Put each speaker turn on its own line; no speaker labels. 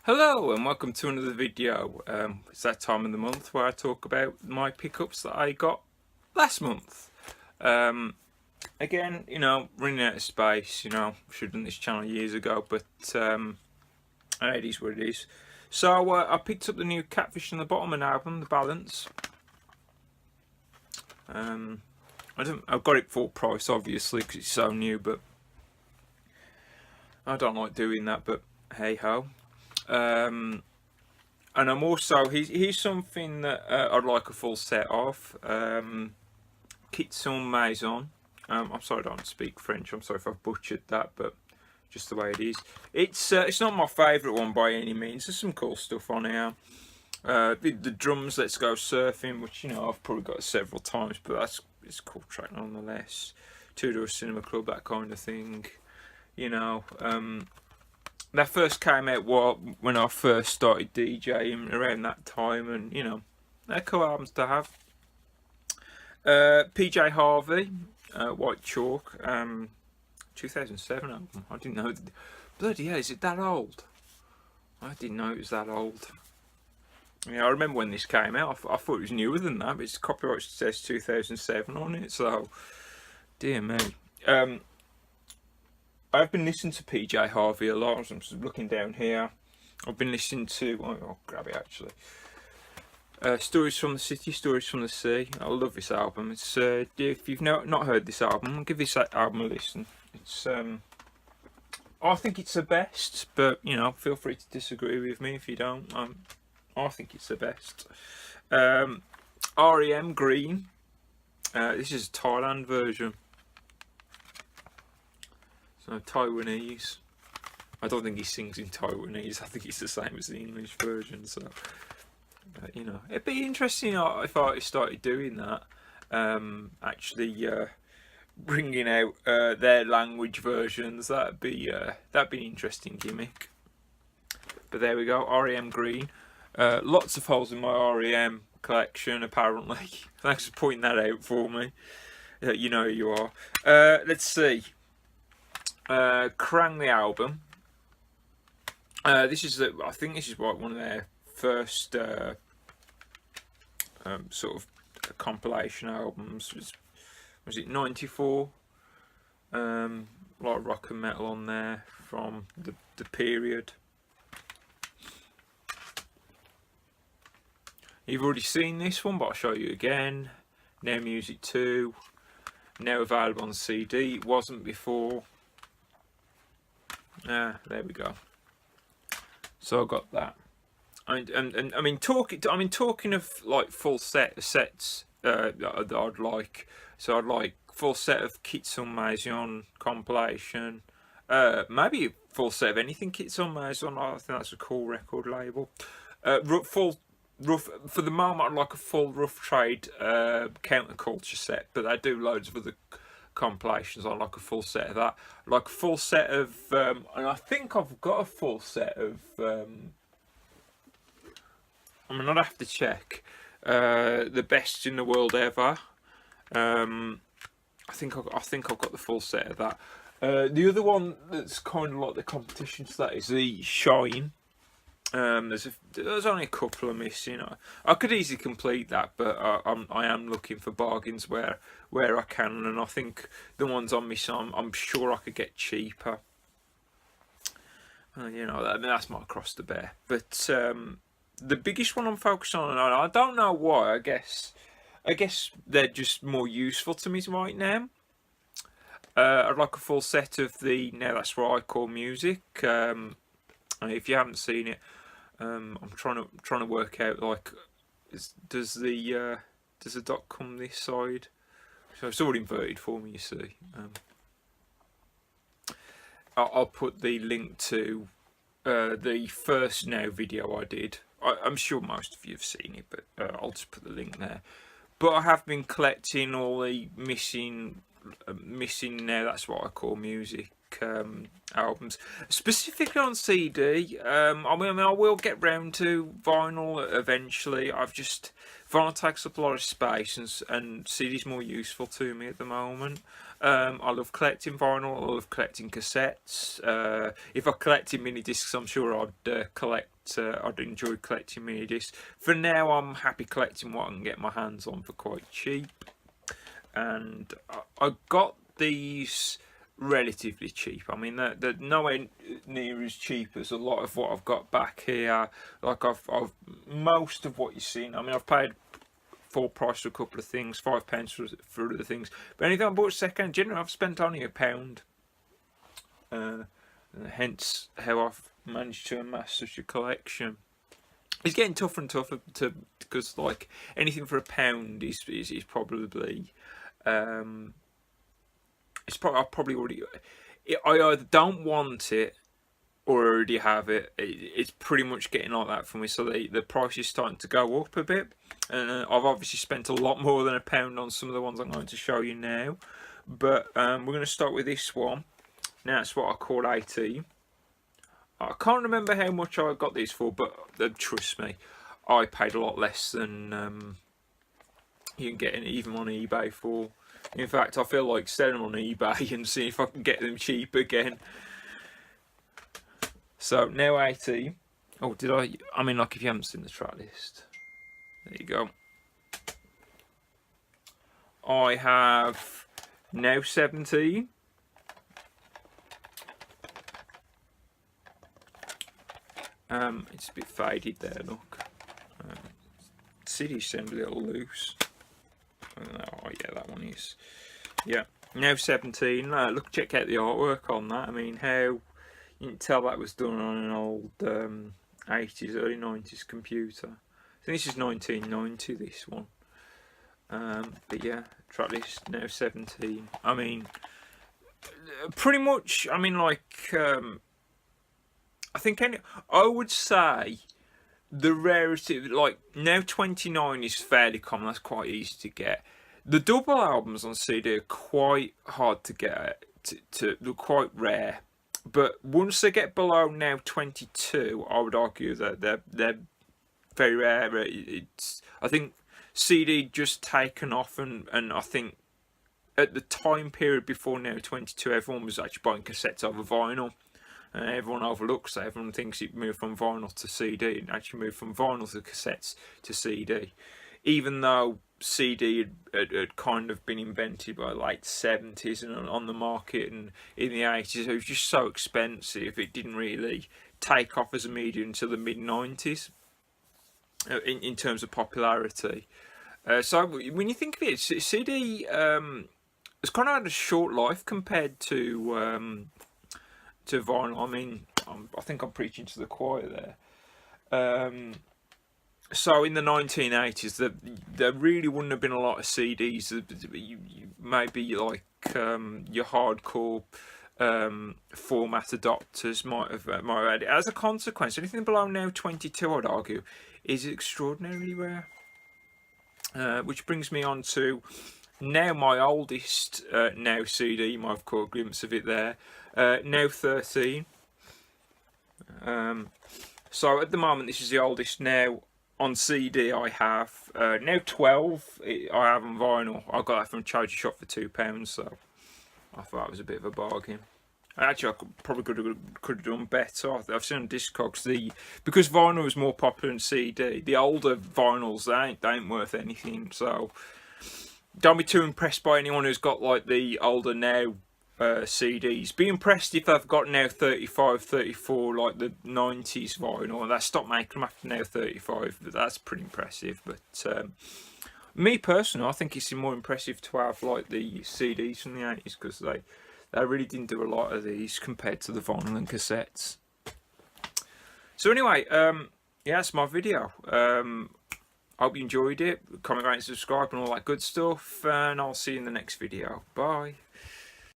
Hello and welcome to another video. It's that time of the month where I talk about my pickups that I got last month. Again, running out of space, should have done this channel years ago, but it is what it is. So I picked up the new Catfish and the Bottom album, The Balance. I've got it full price obviously because it's so new, but I don't like doing that, but hey ho. And I'm also, here's something that I'd like a full set of. Kit Sun Maison. I'm sorry I don't speak French, I'm sorry if I've butchered that, but just the way it is. It's not my favourite one by any means. There's some cool stuff on here. The drums, Let's Go Surfing, which I've probably got several times, but it's a cool track nonetheless. Two Door Cinema Club, that kind of thing. That first came out when I first started DJing around that time, and they're cool albums to have. PJ Harvey, White Chalk, 2007 album. I didn't know. Bloody hell, is it that old? I didn't know it was that old. Yeah, I remember when this came out. I thought it was newer than that, but its copyright says 2007 on it. So, dear me. I've been listening to PJ Harvey a lot. I'm just looking down here. I've been listening to, I'll grab it actually. Stories from the City, Stories from the Sea. I love this album. It's if you've not heard this album, give this album a listen. It's I think it's the best, but feel free to disagree with me if you don't. I think it's the best. REM Green. This is a Thailand version. So Taiwanese. I don't think he sings in Taiwanese. I think it's the same as the English version. So, but, it'd be interesting if artists started doing that. Actually, bringing out their language versions. That'd be an interesting gimmick. But there we go. REM Green. Lots of holes in my REM collection. Apparently, thanks for pointing that out for me. You know who you are. Let's see. Krang the album. I think this is one of their first sort of compilation albums. Was it 94? A lot of rock and metal on there from the period. You've already seen this one, but I'll show you again. Now Music 2. Now available on CD. It wasn't before. There we go. So I got that. And I mean talking of like full sets that I'd like. So I'd like full set of Kit Sun Maison compilation. Maybe a full set of anything Kit Sun Maison. I think that's a cool record label. Rough for the moment. I'd like a full Rough Trade counterculture set, but they do loads of other compilations. I like a full set of that. I like a full set of, and I think I've got a full set of. I'd have to check. The Best in the World Ever. I think I've got the full set of that. The other one that's kind of like the competition to that is the Shine. There's only a couple of missing. I could easily complete that, but I am looking for bargains where I can, and I think the ones on missing, I'm sure I could get cheaper. That's my cross to bear. But the biggest one I'm focused on, and I don't know why. I guess they're just more useful to me right now. I'd like a full set of the Now That's What I Call Music. If you haven't seen it, I'm trying to work out like, does the dot come this side? So it's all inverted for me, you see. I'll put the link to the first Now video I did. I'm sure most of you have seen it, but I'll just put the link there. But I have been collecting all the missing Now That's What I Call Music albums, specifically on CD. I mean, I will get round to vinyl eventually. Vinyl takes up a lot of space, and CD's more useful to me at the moment. I love collecting vinyl. I love collecting cassettes. If I collected mini discs, I'm sure I'd enjoy collecting mini discs. For now, I'm happy collecting what I can get my hands on for quite cheap. And I got these relatively cheap. I mean, they're nowhere near as cheap as a lot of what I've got back here. Like I've most of what you've seen. I mean, I've paid full price for a couple of things, £5 for other things. But anything I bought second, generally I've spent only £1. Hence how I've managed to amass such a collection. It's getting tougher and tougher because like anything for £1 is probably I probably already. I either don't want it or already have it. It's pretty much getting like that for me. So the price is starting to go up a bit, and I've obviously spent a lot more than £1 on some of the ones I'm going to show you now. But we're going to start with this one. Now it's what I call AT. I can't remember how much I got these for, but trust me, I paid a lot less than you can get even on eBay for. In fact, I feel like selling them on eBay and see if I can get them cheap again. So now AT. Oh, did I? I mean, like if you haven't seen the track list, there you go. I have Now 17. It's a bit faded there, look. CD seems a little loose. Oh yeah, that one is. Yeah, Now 17. Look, check out the artwork on that. I mean, how you can tell that was done on an old 80s, early 90s computer. I think this is 1990. This one. But yeah, track list Now 17. I mean, pretty much. I mean, like, I think I would say the rarity, like Now 29 is fairly common. That's quite easy to get. The double albums on CD are quite hard to get. They're quite rare. But once they get below Now 22, I would argue that they're very rare. I think CD just taken off, and I think at the time period before Now 22, everyone was actually buying cassettes over vinyl. And everyone overlooks that. Everyone thinks it moved from vinyl to CD. It actually moved from vinyl to cassettes to CD. Even though CD had kind of been invented by the late 70s and on the market, and in the 80s, it was just so expensive. It didn't really take off as a medium until the mid 90s in terms of popularity. So when you think of it, CD has kind of had a short life compared to vinyl. I mean, I think I'm preaching to the choir there. So in the 1980s, there really wouldn't have been a lot of CDs. You maybe like your hardcore format adopters might have had it. As a consequence, anything below Now 22, I'd argue, is extraordinarily rare. Which brings me on to now my oldest Now CD. You might have caught a glimpse of it there. Now 13. So at the moment, this is the oldest Now on CD I have. Now 12 I have on vinyl. I got that from a charity shop for £2, so I thought it was a bit of a bargain. Actually, I probably could have done better. I've seen on Discogs because vinyl is more popular than CD. The older vinyls they ain't worth anything. So don't be too impressed by anyone who's got like the older Now CDs. Be impressed if they've got Now 35, 34, like the 90s vinyl, and they stopped making them after Now 35. But that's pretty impressive. But me personally, I think it's more impressive to have like the CDs from the 80s because they really didn't do a lot of these compared to the vinyl and cassettes. So anyway, yeah, that's my video. I hope you enjoyed it. Comment, rate, subscribe and all that good stuff. And I'll see you in the next video. Bye.